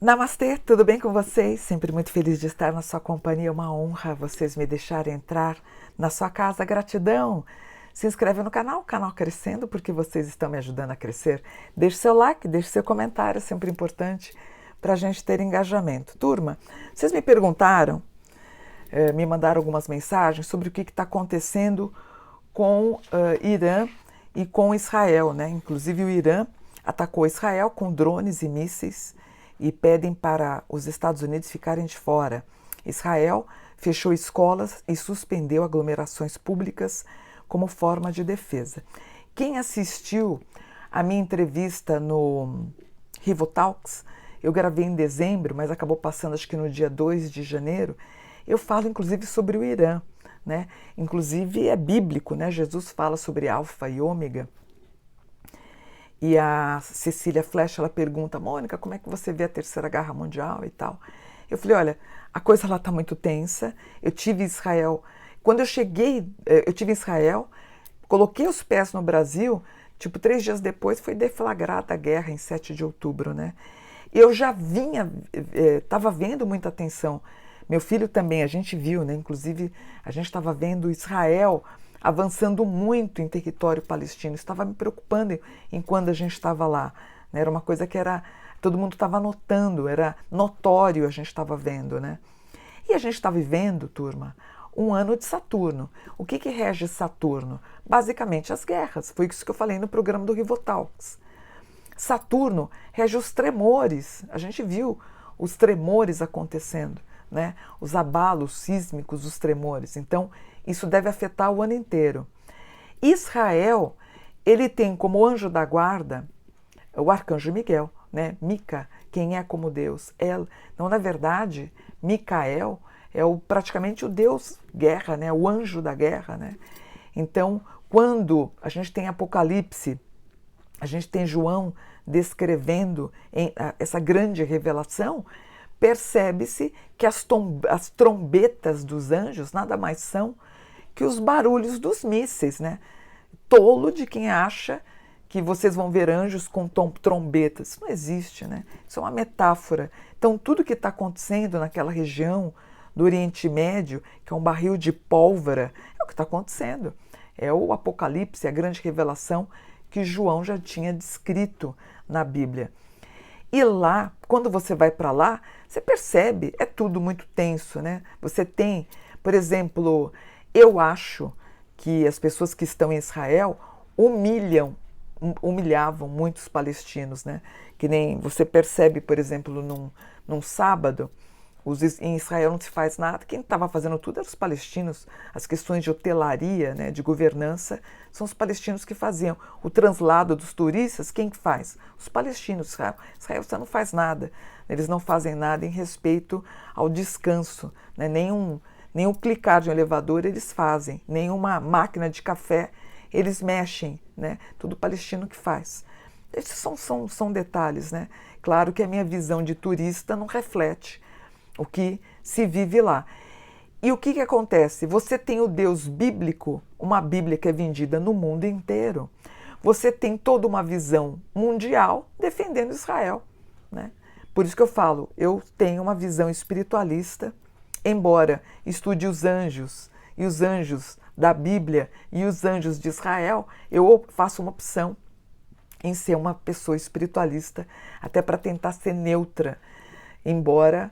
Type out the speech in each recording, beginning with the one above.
Namastê, tudo bem com vocês? Sempre muito feliz de estar na sua companhia, é uma honra vocês me deixarem entrar na sua casa, gratidão! Se inscreve no canal, o canal crescendo, porque vocês estão me ajudando a crescer. Deixe seu like, deixe seu comentário, é sempre importante para a gente ter engajamento. Turma, vocês me perguntaram, me mandaram algumas mensagens sobre o que está acontecendo com Irã e com Israel, né? Inclusive o Irã atacou Israel com drones e mísseis e pedem para os Estados Unidos ficarem de fora. Israel fechou escolas e suspendeu aglomerações públicas como forma de defesa. Quem assistiu a minha entrevista no Rivo Talks, eu gravei em dezembro, mas acabou passando acho que no dia 2 de janeiro, eu falo inclusive sobre o Irã, né? Inclusive é bíblico, né? Jesus fala sobre alfa e ômega. E a Cecília Flesch, ela pergunta, Mônica, como é que você vê a Terceira Guerra Mundial e tal? Eu falei, olha, a coisa lá está muito tensa. Eu tive em Israel, quando eu cheguei, eu tive em Israel, coloquei os pés no Brasil, tipo 3 dias depois foi deflagrada a guerra em 7 de outubro, né? Eu já vinha, estava vendo muita tensão. Meu filho também, a gente viu, né? Inclusive, a gente estava vendo Israel avançando muito em território palestino. Isso estava me preocupando enquanto a gente estava lá, né? Era uma coisa que todo mundo estava notando, era notório, a gente estava vendo, né? E a gente está vivendo, turma, um ano de Saturno. O que rege Saturno? Basicamente as guerras. Foi isso que eu falei no programa do Rivotalks. Saturno rege os tremores. A gente viu os tremores acontecendo, né? Os abalos sísmicos, os tremores. Então, isso deve afetar o ano inteiro. Israel, ele tem como anjo da guarda o arcanjo Miguel, né? Mica, quem é como Deus? El. Então, na verdade, Micael é praticamente o Deus guerra, né? O anjo da guerra, né? Então, quando a gente tem Apocalipse, a gente tem João descrevendo essa grande revelação, percebe-se que as trombetas dos anjos nada mais são que os barulhos dos mísseis, né? Tolo de quem acha que vocês vão ver anjos com trombetas. Isso não existe, né? Isso é uma metáfora. Então, tudo que está acontecendo naquela região do Oriente Médio, que é um barril de pólvora, é o que está acontecendo. É o Apocalipse, a grande revelação que João já tinha descrito na Bíblia. E lá, quando você vai para lá, você percebe, é tudo muito tenso, né? Você tem, por exemplo, eu acho que as pessoas que estão em Israel humilhavam muitos palestinos, né? Que nem você percebe, por exemplo, num sábado, em Israel não se faz nada, quem estava fazendo tudo eram os palestinos, as questões de hotelaria, né, de governança, são os palestinos que faziam. O translado dos turistas, quem que faz? Os palestinos. Israel não faz nada, eles não fazem nada em respeito ao descanso, né, nenhum clicar de um elevador eles fazem, nenhuma máquina de café eles mexem, né, tudo palestino que faz. Esses são detalhes, né? Claro que a minha visão de turista não reflete o que se vive lá. E o que acontece? Você tem o Deus bíblico, uma Bíblia que é vendida no mundo inteiro. Você tem toda uma visão mundial defendendo Israel, né? Por isso que eu falo, eu tenho uma visão espiritualista, embora estude os anjos e os anjos da Bíblia e os anjos de Israel, eu faço uma opção em ser uma pessoa espiritualista, até para tentar ser neutra, embora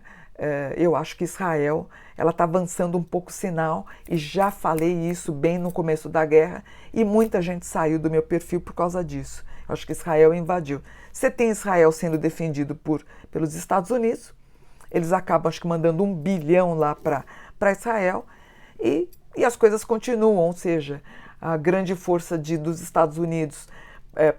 eu acho que Israel ela está avançando um pouco o sinal, e já falei isso bem no começo da guerra, e muita gente saiu do meu perfil por causa disso. Eu acho que Israel invadiu. Você tem Israel sendo defendido pelos Estados Unidos, eles acabam acho que mandando 1 bilhão lá para Israel, e as coisas continuam, ou seja, a grande força dos Estados Unidos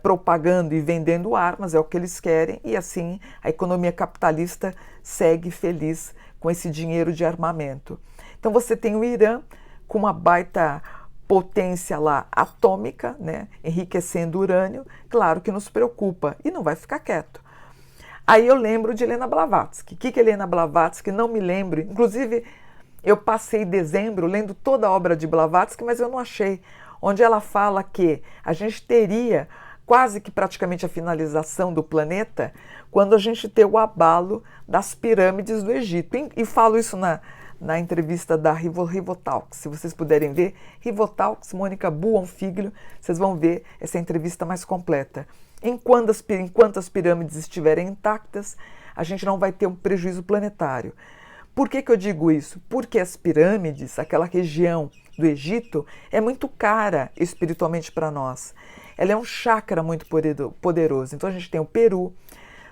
propagando e vendendo armas, é o que eles querem, e assim a economia capitalista segue feliz com esse dinheiro de armamento. Então você tem o Irã com uma baita potência lá atômica, né, enriquecendo urânio, claro que nos preocupa e não vai ficar quieto. Aí eu lembro de Helena Blavatsky. O que Helena Blavatsky? Não me lembro. Inclusive, eu passei dezembro lendo toda a obra de Blavatsky, mas eu não achei. Onde ela fala que a gente teria quase que praticamente a finalização do planeta, quando a gente tem o abalo das pirâmides do Egito. E falo isso na entrevista da Rivotalks. Se vocês puderem ver, Rivotalks, Mônica Buonfiglio, vocês vão ver essa entrevista mais completa. Enquanto as pirâmides estiverem intactas, a gente não vai ter um prejuízo planetário. Por que eu digo isso? Porque as pirâmides, aquela região do Egito, é muito cara espiritualmente para nós. Ela é um chakra muito poderoso. Então a gente tem o Peru,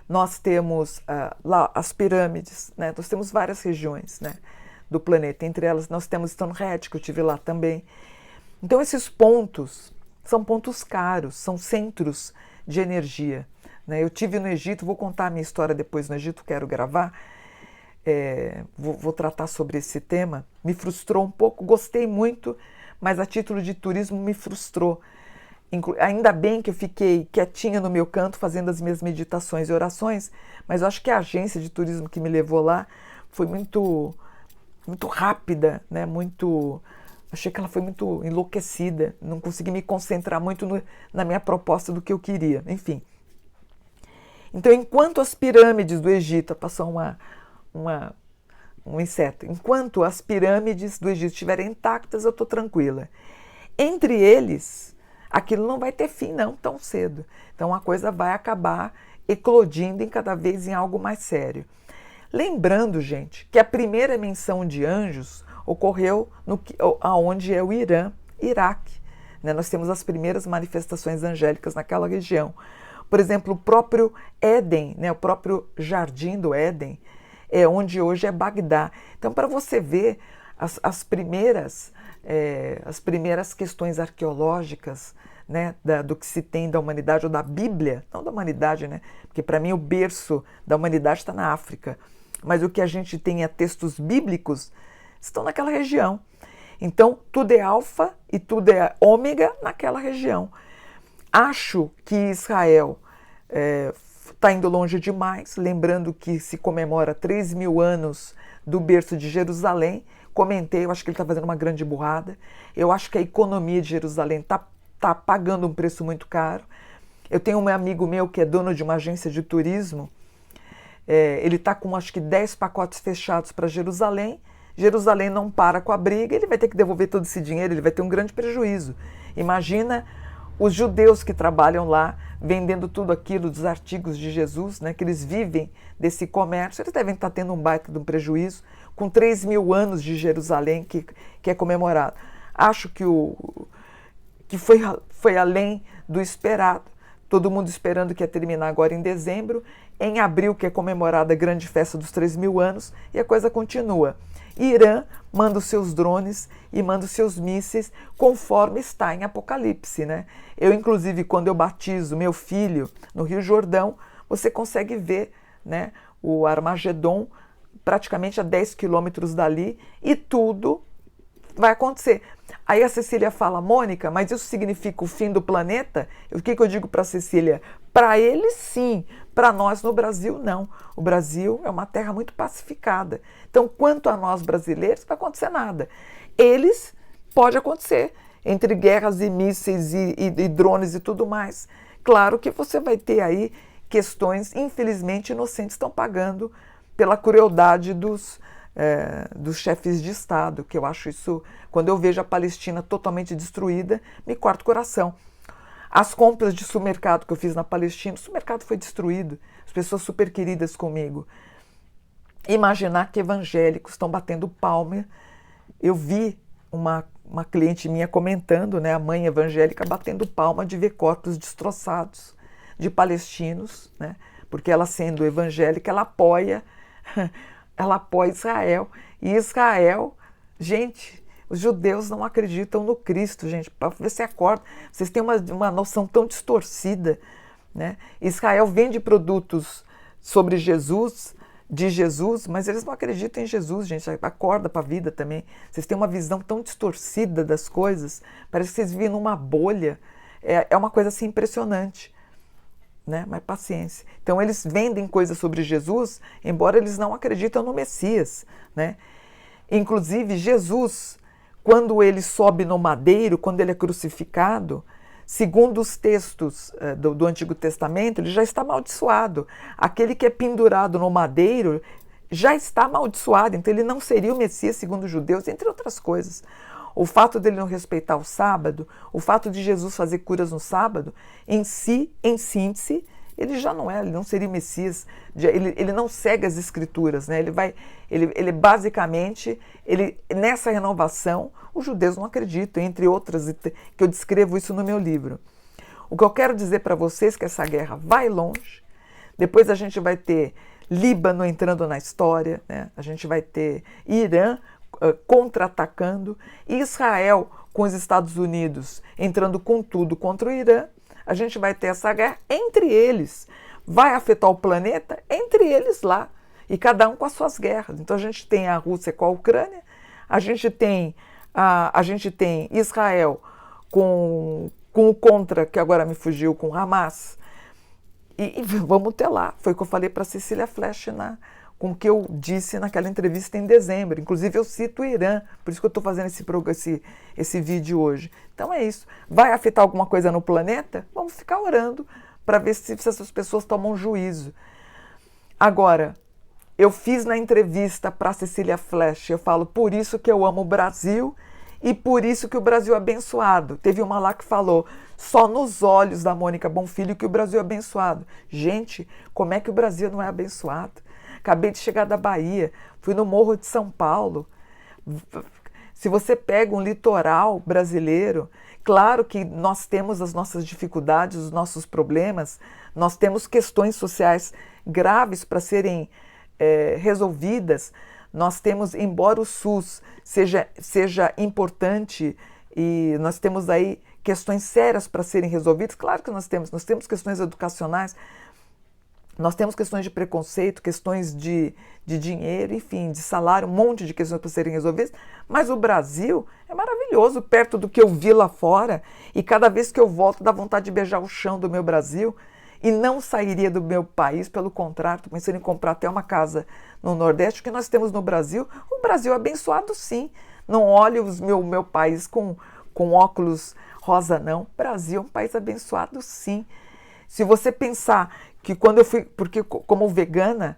nós temos lá as pirâmides, né? Nós temos várias regiões, né, do planeta. Entre elas nós temos Stonehenge, que eu estive lá também. Então esses pontos são pontos caros, são centros de energia, né? Eu estive no Egito, vou contar a minha história depois no Egito, quero gravar. Vou tratar sobre esse tema. Me frustrou um pouco, gostei muito, mas a título de turismo me frustrou. Ainda bem que eu fiquei quietinha no meu canto fazendo as minhas meditações e orações, mas eu acho que a agência de turismo que me levou lá foi muito rápida, né? Achei que ela foi muito enlouquecida, não consegui me concentrar muito na minha proposta do que eu queria, enfim. Então, enquanto as pirâmides do Egito, passou um inseto, enquanto as pirâmides do Egito estiverem intactas, eu estou tranquila. Entre eles, aquilo não vai ter fim não tão cedo. Então a coisa vai acabar eclodindo cada vez em algo mais sério. Lembrando, gente, que a primeira menção de anjos ocorreu aonde é o Irã, Iraque. Né? Nós temos as primeiras manifestações angélicas naquela região. Por exemplo, o próprio Éden, né? O próprio Jardim do Éden, é onde hoje é Bagdá. Então, para você ver as primeiras questões arqueológicas, né, do que se tem da humanidade ou da Bíblia, não da humanidade, né, porque para mim o berço da humanidade está na África, mas o que a gente tem é textos bíblicos estão naquela região. Então, tudo é alfa e tudo é ômega naquela região. Acho que Israel está indo longe demais, lembrando que se comemora 3.000 anos do berço de Jerusalém. Comentei, eu acho que ele está fazendo uma grande burrada. Eu acho que a economia de Jerusalém está pagando um preço muito caro. Eu tenho um amigo meu que é dono de uma agência de turismo, ele está com acho que 10 pacotes fechados para Jerusalém. Jerusalém não para com a briga, ele vai ter que devolver todo esse dinheiro, ele vai ter um grande prejuízo. Imagina os judeus que trabalham lá, vendendo tudo aquilo dos artigos de Jesus, né, que eles vivem desse comércio, eles devem estar tendo um baita de um prejuízo, com 3.000 anos de Jerusalém que é comemorado. Acho que foi além do esperado. Todo mundo esperando que ia terminar agora em dezembro. Em abril, que é comemorada a grande festa dos 3.000 anos, e a coisa continua. Irã manda os seus drones e manda os seus mísseis conforme está em Apocalipse, né? Eu, inclusive, quando eu batizo meu filho no Rio Jordão, você consegue ver, né, o Armagedon praticamente a 10 quilômetros dali, e tudo vai acontecer. Aí a Cecília fala, Mônica, mas isso significa o fim do planeta? O que eu digo para a Cecília? Para eles sim, para nós no Brasil não. O Brasil é uma terra muito pacificada. Então, quanto a nós brasileiros, não vai acontecer nada. Eles, pode acontecer, entre guerras e mísseis e drones e tudo mais. Claro que você vai ter aí questões, infelizmente, inocentes estão pagando pela crueldade dos chefes de Estado, que eu acho isso, quando eu vejo a Palestina totalmente destruída, me corta o coração. As compras de supermercado que eu fiz na Palestina, o supermercado foi destruído, as pessoas super queridas comigo. Imaginar que evangélicos estão batendo palma. Eu vi uma cliente minha comentando, né, a mãe evangélica batendo palma de ver corpos destroçados de palestinos, né, porque ela, sendo evangélica, ela apoia Israel. E Israel, gente, os judeus não acreditam no Cristo, gente, para ver se acorda. Vocês têm uma noção tão distorcida, né? Israel vende produtos sobre Jesus, de Jesus, mas eles não acreditam em Jesus, gente. Acorda para a vida também. Vocês têm uma visão tão distorcida das coisas, parece que vocês vivem numa bolha. É uma coisa assim impressionante. Né? Mas paciência. Então eles vendem coisas sobre Jesus, embora eles não acreditam no Messias, né? Inclusive Jesus, quando ele sobe no madeiro, quando ele é crucificado, segundo os textos do Antigo Testamento, ele já está amaldiçoado. Aquele que é pendurado no madeiro já está amaldiçoado, então ele não seria o Messias segundo os judeus, entre outras coisas. O fato dele não respeitar o sábado, o fato de Jesus fazer curas no sábado, em si, em síntese, ele já não é, ele não seria Messias, ele não segue as escrituras, né? Ele basicamente, nessa renovação, os judeus não acreditam, entre outras, que eu descrevo isso no meu livro. O que eu quero dizer para vocês é que essa guerra vai longe, depois a gente vai ter Líbano entrando na história, né? A gente vai ter Irã contra-atacando, Israel com os Estados Unidos entrando com tudo contra o Irã. A gente vai ter essa guerra entre eles. Vai afetar o planeta entre eles lá. E cada um com as suas guerras. Então a gente tem a Rússia com a Ucrânia, a gente tem Israel com o contra, que agora me fugiu, com Hamas. E vamos ter lá. Foi o que eu falei para Cecília Flesch com o que eu disse naquela entrevista em dezembro. Inclusive eu cito o Irã, por isso que eu estou fazendo esse vídeo hoje. Então é isso. Vai afetar alguma coisa no planeta? Vamos ficar orando para ver se essas pessoas tomam juízo. Agora, eu fiz na entrevista para Cecília Flesch, eu falo, por isso que eu amo o Brasil e por isso que o Brasil é abençoado. Teve uma lá que falou, só nos olhos da Mônica Bonfilho que o Brasil é abençoado. Gente, como é que o Brasil não é abençoado? Acabei de chegar da Bahia, fui no Morro de São Paulo. Se você pega um litoral brasileiro, claro que nós temos as nossas dificuldades, os nossos problemas, nós temos questões sociais graves para serem resolvidas. Nós temos, embora o SUS seja importante e nós temos aí questões sérias para serem resolvidas, claro que nós temos questões educacionais, nós temos questões de preconceito, questões de dinheiro, enfim, de salário, um monte de questões para serem resolvidas, mas o Brasil é maravilhoso, perto do que eu vi lá fora, e cada vez que eu volto dá vontade de beijar o chão do meu Brasil, e não sairia do meu país, pelo contrário, estou pensando em comprar até uma casa no Nordeste, o que nós temos no Brasil, o Brasil é abençoado sim, não olhe o meu país com óculos rosa não, o Brasil é um país abençoado sim. Se você pensar que quando eu fui, porque como vegana,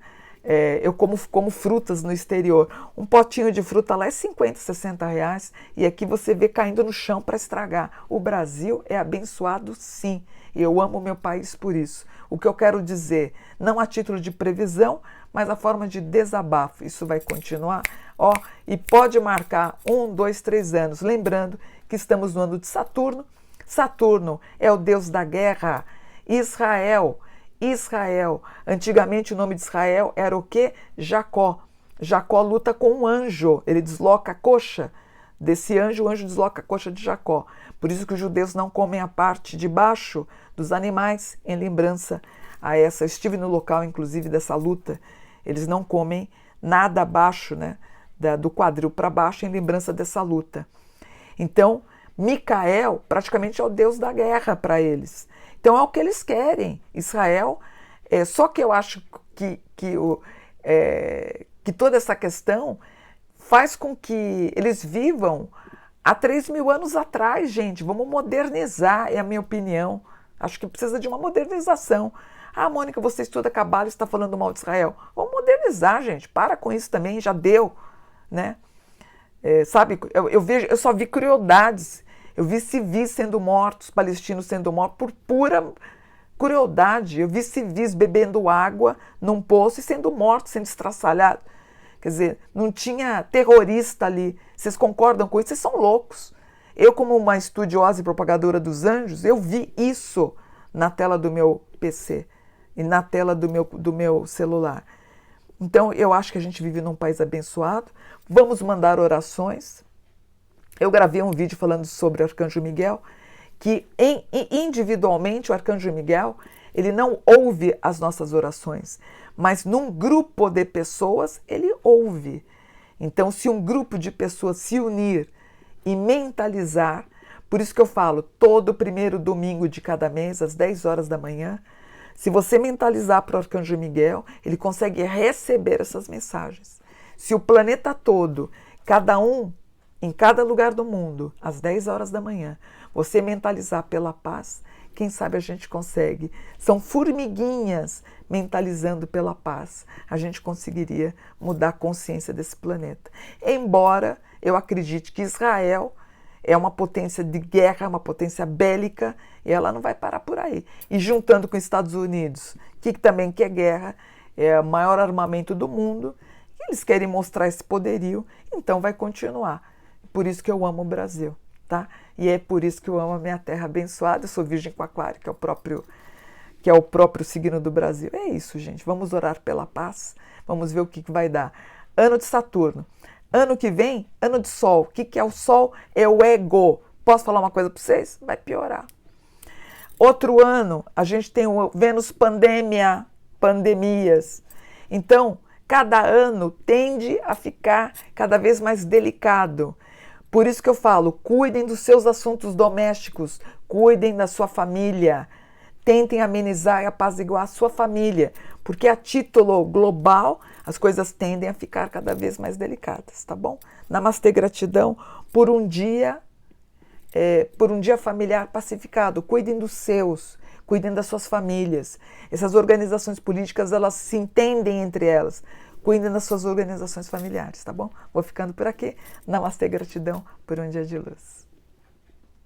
eu como frutas no exterior, um potinho de fruta lá é 50, 60 reais, e aqui você vê caindo no chão para estragar. O Brasil é abençoado sim, e eu amo o meu país por isso. O que eu quero dizer, não a título de previsão, mas a forma de desabafo, isso vai continuar, e pode marcar 1, 2, 3 anos, lembrando que estamos no ano de Saturno. Saturno é o deus da guerra. Israel, antigamente o nome de Israel era o quê? Jacó. Jacó luta com um anjo, ele desloca a coxa desse anjo, o anjo desloca a coxa de Jacó. Por isso que os judeus não comem a parte de baixo dos animais, em lembrança a essa. Eu estive no local, inclusive, dessa luta. Eles não comem nada abaixo, né, do quadril para baixo, em lembrança dessa luta. Então, Micael praticamente é o deus da guerra para eles. Então é o que eles querem. Israel, só que eu acho que toda essa questão faz com que eles vivam há 3.000 anos atrás, gente. Vamos modernizar, é a minha opinião. Acho que precisa de uma modernização. Ah, Mônica, você estuda cabala e está falando mal de Israel. Vamos modernizar, gente. Para com isso também, já deu, né? Sabe, eu só vi crueldades. Eu vi civis sendo mortos, palestinos sendo mortos por pura crueldade. Eu vi civis bebendo água num poço e sendo mortos, sendo estraçalhados. Quer dizer, não tinha terrorista ali. Vocês concordam com isso? Vocês são loucos. Eu, como uma estudiosa e propagadora dos anjos, eu vi isso na tela do meu PC e na tela do meu celular. Então, eu acho que a gente vive num país abençoado. Vamos mandar orações. Eu gravei um vídeo falando sobre o Arcanjo Miguel, que individualmente o Arcanjo Miguel, ele não ouve as nossas orações, mas num grupo de pessoas ele ouve. Então, se um grupo de pessoas se unir e mentalizar, por isso que eu falo, todo primeiro domingo de cada mês, às 10 horas da manhã, se você mentalizar para o Arcanjo Miguel, ele consegue receber essas mensagens. Se o planeta todo, cada um em cada lugar do mundo, às 10 horas da manhã, você mentalizar pela paz, quem sabe a gente consegue. São formiguinhas mentalizando pela paz. A gente conseguiria mudar a consciência desse planeta. Embora eu acredite que Israel é uma potência de guerra, uma potência bélica, e ela não vai parar por aí. E juntando com os Estados Unidos, que também quer guerra, é o maior armamento do mundo, eles querem mostrar esse poderio, então vai continuar. Por isso que eu amo o Brasil, tá? E é por isso que eu amo a minha terra abençoada. Eu sou virgem com aquário, que é o próprio signo do Brasil. É isso, gente. Vamos orar pela paz. Vamos ver o que vai dar. Ano de Saturno. Ano que vem, ano de Sol. O que é o Sol? É o ego. Posso falar uma coisa para vocês? Vai piorar. Outro ano, a gente tem o Vênus pandemia, pandemias. Então, cada ano tende a ficar cada vez mais delicado. Por isso que eu falo, cuidem dos seus assuntos domésticos, cuidem da sua família, tentem amenizar e apaziguar a sua família, porque a título global as coisas tendem a ficar cada vez mais delicadas, tá bom? Namastê, gratidão por um dia familiar pacificado. Cuidem dos seus, cuidem das suas famílias. Essas organizações políticas, elas se entendem entre elas. Cuidem das suas organizações familiares, tá bom? Vou ficando por aqui. Namastê, gratidão por um dia de luz.